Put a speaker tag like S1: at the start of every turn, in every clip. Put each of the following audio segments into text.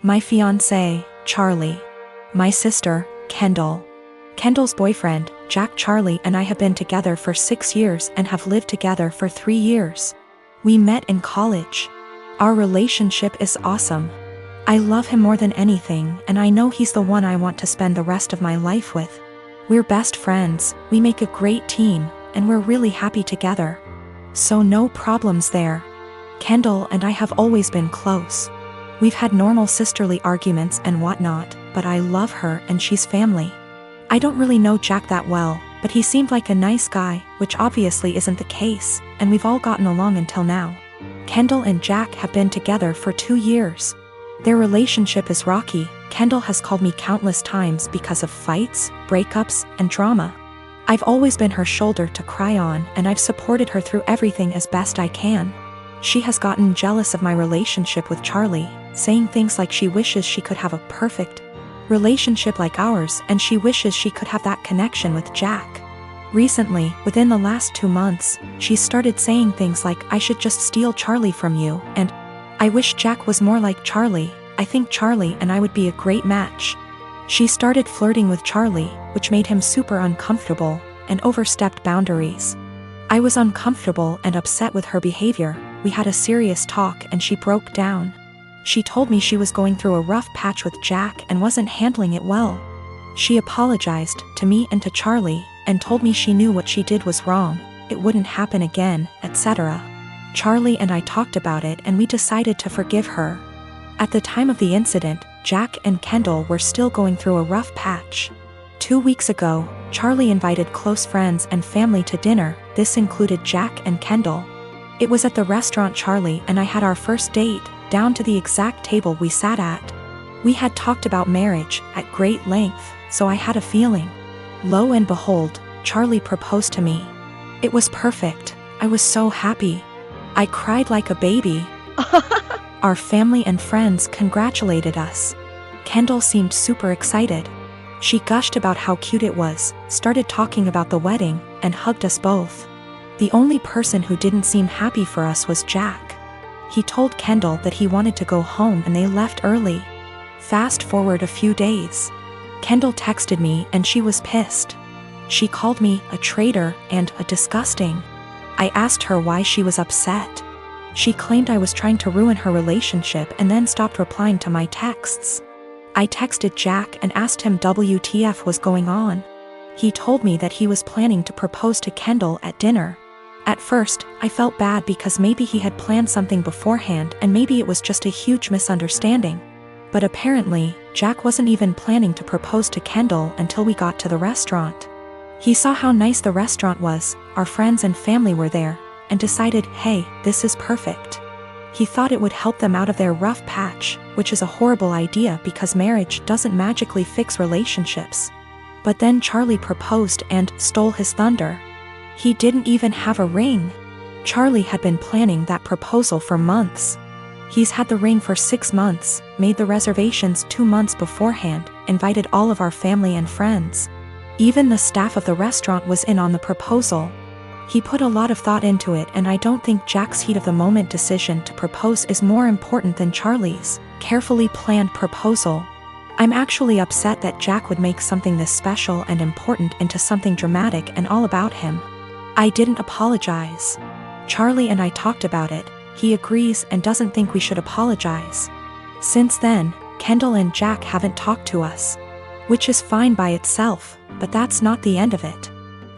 S1: My fiancé, Charlie. My sister, Kendall. Kendall's boyfriend, Jack. Charlie and I have been together for 6 years and have lived together for 3 years. We met in college. Our relationship is awesome. I love him more than anything, and I know he's the one I want to spend the rest of my life with. We're best friends, we make a great team, and we're really happy together. So no problems there. Kendall and I have always been close. We've had normal sisterly arguments and whatnot, but I love her and she's family. I don't really know Jack that well, but he seemed like a nice guy, which obviously isn't the case, and we've all gotten along until now. Kendall and Jack have been together for 2 years. Their relationship is rocky. Kendall has called me countless times because of fights, breakups, and drama. I've always been her shoulder to cry on, and I've supported her through everything as best I can. She has gotten jealous of my relationship with Charlie, saying things like she wishes she could have a perfect relationship like ours, and she wishes she could have that connection with Jack. Recently, within the last 2 months, she started saying things like, I should just steal Charlie from you, and I wish Jack was more like Charlie. I think Charlie and I would be a great match. She started flirting with Charlie, which made him super uncomfortable, and overstepped boundaries. I was uncomfortable and upset with her behavior. We had a serious talk and she broke down. She told me she was going through a rough patch with Jack and wasn't handling it well. She apologized to me and to Charlie, and told me she knew what she did was wrong, it wouldn't happen again, etc. Charlie and I talked about it and we decided to forgive her. At the time of the incident, Jack and Kendall were still going through a rough patch. 2 weeks ago, Charlie invited close friends and family to dinner. This included Jack and Kendall. It was at the restaurant Charlie and I had our first date, down to the exact table we sat at. We had talked about marriage at great length, so I had a feeling. Lo and behold, Charlie proposed to me. It was perfect. I was so happy. I cried like a baby. Our family and friends congratulated us. Kendall seemed super excited. She gushed about how cute it was, started talking about the wedding, and hugged us both. The only person who didn't seem happy for us was Jack. He told Kendall that he wanted to go home and they left early. Fast forward a few days. Kendall texted me and she was pissed. She called me a traitor and a disgusting. I asked her why she was upset. She claimed I was trying to ruin her relationship and then stopped replying to my texts. I texted Jack and asked him WTF was going on. He told me that he was planning to propose to Kendall at dinner. At first, I felt bad because maybe he had planned something beforehand and maybe it was just a huge misunderstanding. But apparently, Jack wasn't even planning to propose to Kendall until we got to the restaurant. He saw how nice the restaurant was, our friends and family were there, and decided, hey, this is perfect. He thought it would help them out of their rough patch, which is a horrible idea because marriage doesn't magically fix relationships. But then Charlie proposed and stole his thunder. He didn't even have a ring. Charlie had been planning that proposal for months. He's had the ring for 6 months, made the reservations 2 months beforehand, invited all of our family and friends. Even the staff of the restaurant was in on the proposal. He put a lot of thought into it, and I don't think Jack's heat-of-the-moment decision to propose is more important than Charlie's carefully planned proposal. I'm actually upset that Jack would make something this special and important into something dramatic and all about him. I didn't apologize. Charlie and I talked about it. He agrees and doesn't think we should apologize. Since then, Kendall and Jack haven't talked to us. Which is fine by itself, but that's not the end of it.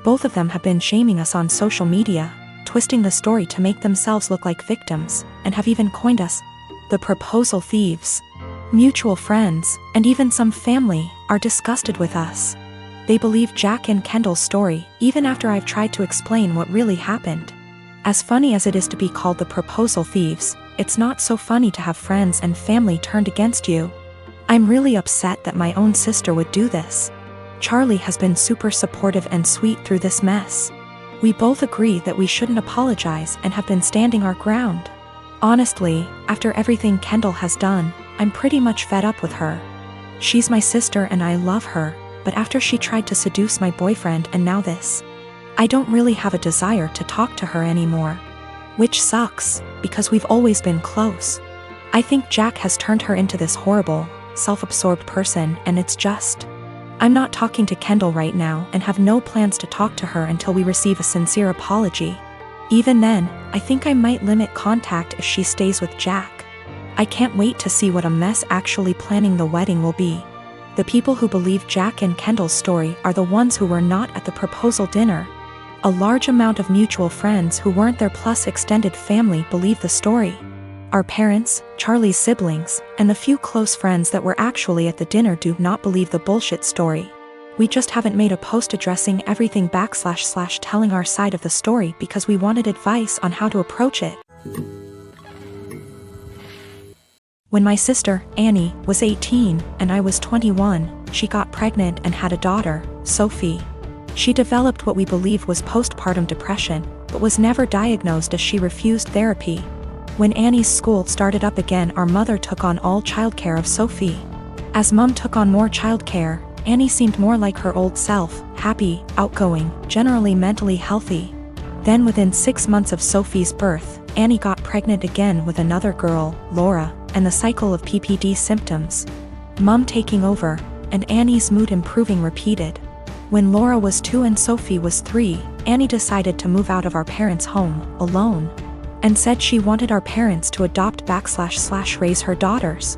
S1: Both of them have been shaming us on social media, twisting the story to make themselves look like victims, and have even coined us the proposal thieves. Mutual friends, and even some family, are disgusted with us. They believe Jack and Kendall's story, even after I've tried to explain what really happened. As funny as it is to be called the proposal thieves, it's not so funny to have friends and family turned against you. I'm really upset that my own sister would do this. Charlie has been super supportive and sweet through this mess. We both agree that we shouldn't apologize and have been standing our ground. Honestly, after everything Kendall has done, I'm pretty much fed up with her. She's my sister and I love her, but after she tried to seduce my boyfriend and now this, I don't really have a desire to talk to her anymore. Which sucks, because we've always been close. I think Jack has turned her into this horrible, self-absorbed person, and it's just. I'm not talking to Kendall right now and have no plans to talk to her until we receive a sincere apology. Even then, I think I might limit contact if she stays with Jack. I can't wait to see what a mess actually planning the wedding will be. The people who believe Jack and Kendall's story are the ones who were not at the proposal dinner. A large amount of mutual friends who weren't there plus extended family believe the story. Our parents, Charlie's siblings, and the few close friends that were actually at the dinner do not believe the bullshit story. We just haven't made a post addressing everything / telling our side of the story because we wanted advice on how to approach it. When my sister, Annie, was 18 and I was 21, she got pregnant and had a daughter, Sophie. She developed what we believe was postpartum depression, but was never diagnosed as she refused therapy. When Annie's school started up again, our mother took on all childcare of Sophie. As Mum took on more childcare, Annie seemed more like her old self, happy, outgoing, generally mentally healthy. Then within 6 months of Sophie's birth, Annie got pregnant again with another girl, Laura, and the cycle of PPD symptoms. Mum taking over, and Annie's mood improving repeated. When Laura was 2 and Sophie was 3, Annie decided to move out of our parents' home, alone, and said she wanted our parents to adopt / raise her daughters.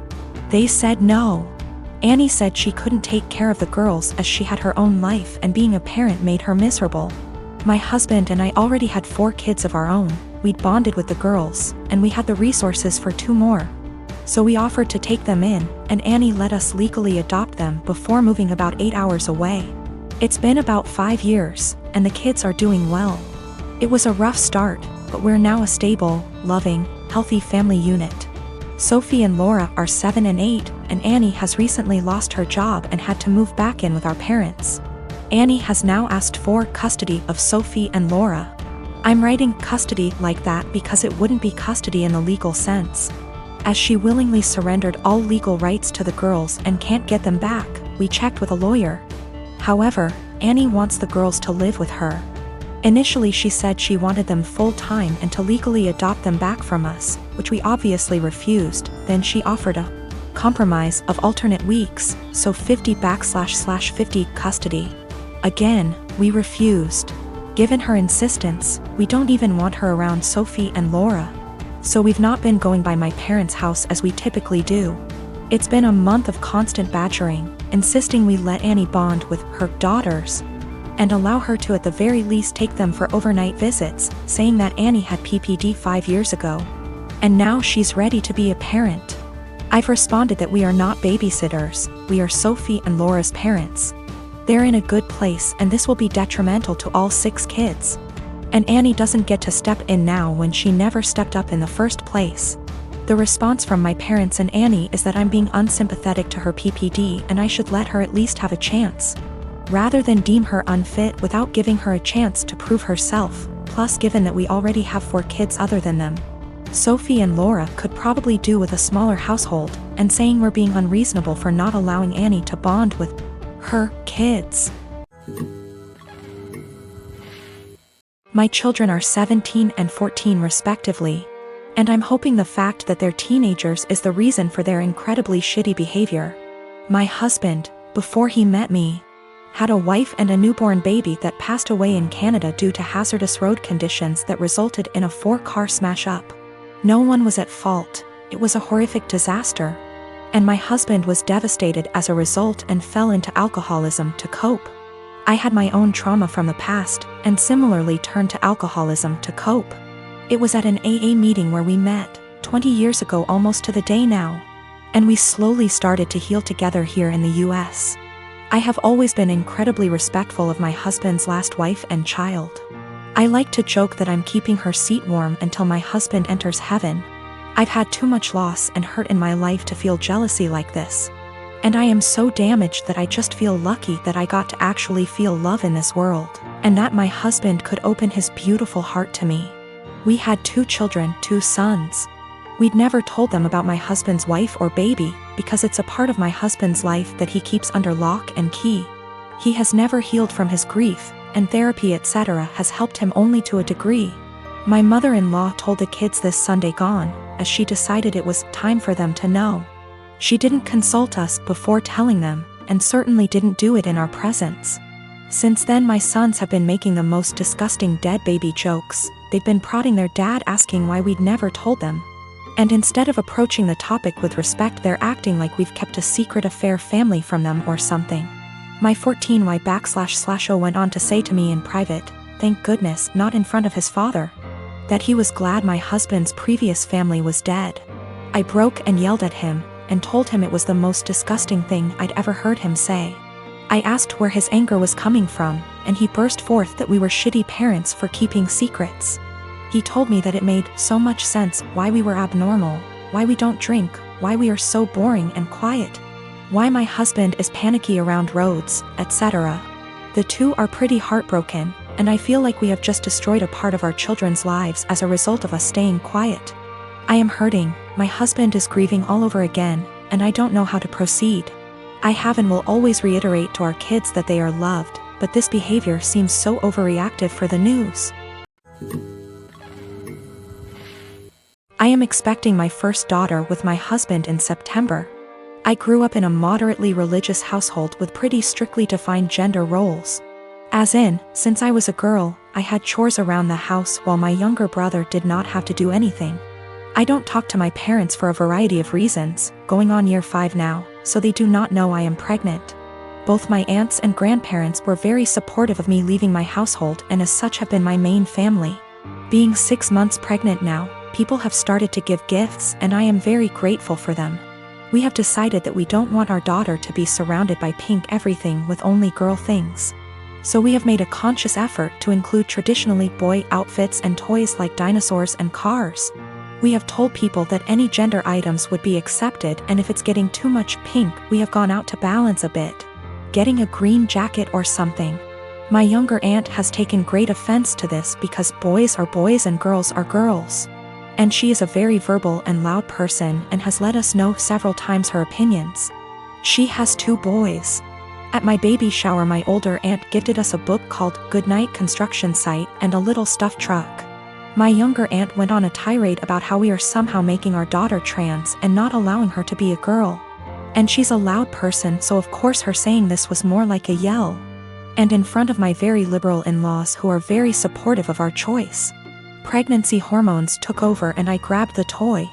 S1: They said no. Annie said she couldn't take care of the girls as she had her own life and being a parent made her miserable. My husband and I already had 4 kids of our own, we'd bonded with the girls, and we had the resources for 2 more. So we offered to take them in, and Annie let us legally adopt them before moving about 8 hours away. It's been about 5 years, and the kids are doing well. It was a rough start, but we're now a stable, loving, healthy family unit. Sophie and Laura are 7 and 8, and Annie has recently lost her job and had to move back in with our parents. Annie has now asked for custody of Sophie and Laura. I'm writing custody like that because it wouldn't be custody in the legal sense. As she willingly surrendered all legal rights to the girls and can't get them back, we checked with a lawyer. However, Annie wants the girls to live with her. Initially she said she wanted them full-time and to legally adopt them back from us, which we obviously refused. Then she offered a compromise of alternate weeks, so 50 / 50 custody. Again, we refused. Given her insistence, we don't even want her around Sophie and Laura. So we've not been going by my parents' house as we typically do. It's been a month of constant badgering, insisting we let Annie bond with her daughters and allow her to at the very least take them for overnight visits, saying that Annie had PPD 5 years ago. And now she's ready to be a parent. I've responded that we are not babysitters, we are Sophie and Laura's parents. They're in a good place and this will be detrimental to all 6 kids. And Annie doesn't get to step in now when she never stepped up in the first place. The response from my parents and Annie is that I'm being unsympathetic to her PPD and I should let her at least have a chance, rather than deem her unfit without giving her a chance to prove herself. Plus, given that we already have 4 kids other than them, Sophie and Laura could probably do with a smaller household, and saying we're being unreasonable for not allowing Annie to bond with her kids. My children are 17 and 14 respectively, and I'm hoping the fact that they're teenagers is the reason for their incredibly shitty behavior. My husband, before he met me, had a wife and a newborn baby that passed away in Canada due to hazardous road conditions that resulted in a 4-car smash-up. No one was at fault, it was a horrific disaster. And my husband was devastated as a result and fell into alcoholism to cope. I had my own trauma from the past, and similarly turned to alcoholism to cope. It was at an AA meeting where we met, 20 years ago almost to the day now. And we slowly started to heal together here in the US. I have always been incredibly respectful of my husband's last wife and child. I like to joke that I'm keeping her seat warm until my husband enters heaven. I've had too much loss and hurt in my life to feel jealousy like this. And I am so damaged that I just feel lucky that I got to actually feel love in this world, and that my husband could open his beautiful heart to me. We had 2 children, 2 sons. We'd never told them about my husband's wife or baby, because it's a part of my husband's life that he keeps under lock and key. He has never healed from his grief, and therapy etc. has helped him only to a degree. My mother-in-law told the kids this Sunday gone, as she decided it was time for them to know. She didn't consult us before telling them, and certainly didn't do it in our presence. Since then my sons have been making the most disgusting dead baby jokes. They've been prodding their dad asking why we'd never told them. And instead of approaching the topic with respect, they're acting like we've kept a secret affair family from them or something. My 14Y//O went on to say to me in private, thank goodness, not in front of his father, that he was glad my husband's previous family was dead. I broke and yelled at him, and told him it was the most disgusting thing I'd ever heard him say. I asked where his anger was coming from, and he burst forth that we were shitty parents for keeping secrets. He told me that it made so much sense why we were abnormal, why we don't drink, why we are so boring and quiet, why my husband is panicky around roads, etc. The two are pretty heartbroken, and I feel like we have just destroyed a part of our children's lives as a result of us staying quiet. I am hurting, my husband is grieving all over again, and I don't know how to proceed. I have and will always reiterate to our kids that they are loved, but this behavior seems so overreactive for the news. I am expecting my first daughter with my husband in September. I grew up in a moderately religious household with pretty strictly defined gender roles. As in, since I was a girl, I had chores around the house while my younger brother did not have to do anything. I don't talk to my parents for a variety of reasons, going on year 5 now, so they do not know I am pregnant. Both my aunts and grandparents were very supportive of me leaving my household and as such have been my main family. Being 6 months pregnant now, people have started to give gifts and I am very grateful for them. We have decided that we don't want our daughter to be surrounded by pink everything with only girl things. So we have made a conscious effort to include traditionally boy outfits and toys like dinosaurs and cars. We have told people that any gender items would be accepted, and if it's getting too much pink, we have gone out to balance a bit. Getting a green jacket or something. My younger aunt has taken great offense to this because boys are boys and girls are girls. And she is a very verbal and loud person and has let us know several times her opinions. She has 2 boys. At my baby shower, my older aunt gifted us a book called Goodnight Construction Site and a little stuffed truck. My younger aunt went on a tirade about how we are somehow making our daughter trans and not allowing her to be a girl. And she's a loud person, so of course her saying this was more like a yell. And in front of my very liberal in-laws who are very supportive of our choice. Pregnancy hormones took over and I grabbed the toy,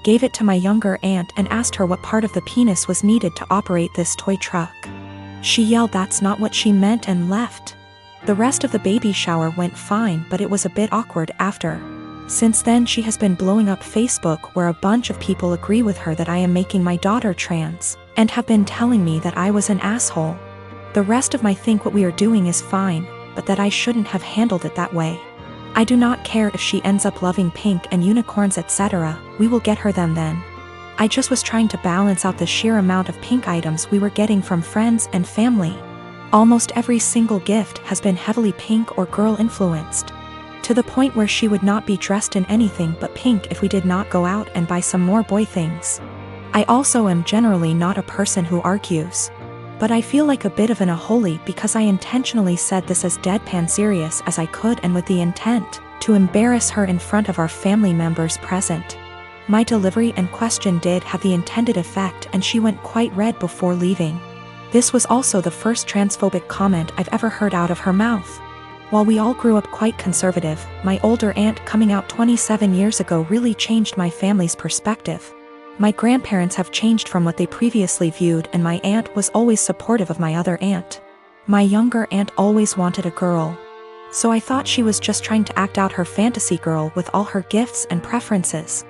S1: gave it to my younger aunt and asked her what part of the penis was needed to operate this toy truck. She yelled that's not what she meant and left. The rest of the baby shower went fine, but it was a bit awkward after. Since then she has been blowing up Facebook where a bunch of people agree with her that I am making my daughter trans, and have been telling me that I was an asshole. The rest of my think what we are doing is fine, but that I shouldn't have handled it that way. I do not care if she ends up loving pink and unicorns etc., we will get her them then. I just was trying to balance out the sheer amount of pink items we were getting from friends and family. Almost every single gift has been heavily pink or girl influenced. To the point where she would not be dressed in anything but pink if we did not go out and buy some more boy things. I also am generally not a person who argues. But I feel like a bit of an unholy because I intentionally said this as deadpan serious as I could and with the intent to embarrass her in front of our family members present. My delivery and question did have the intended effect and she went quite red before leaving. This was also the first transphobic comment I've ever heard out of her mouth. While we all grew up quite conservative, my older aunt coming out 27 years ago really changed my family's perspective. My grandparents have changed from what they previously viewed and my aunt was always supportive of my other aunt. My younger aunt always wanted a girl. So I thought she was just trying to act out her fantasy girl with all her gifts and preferences.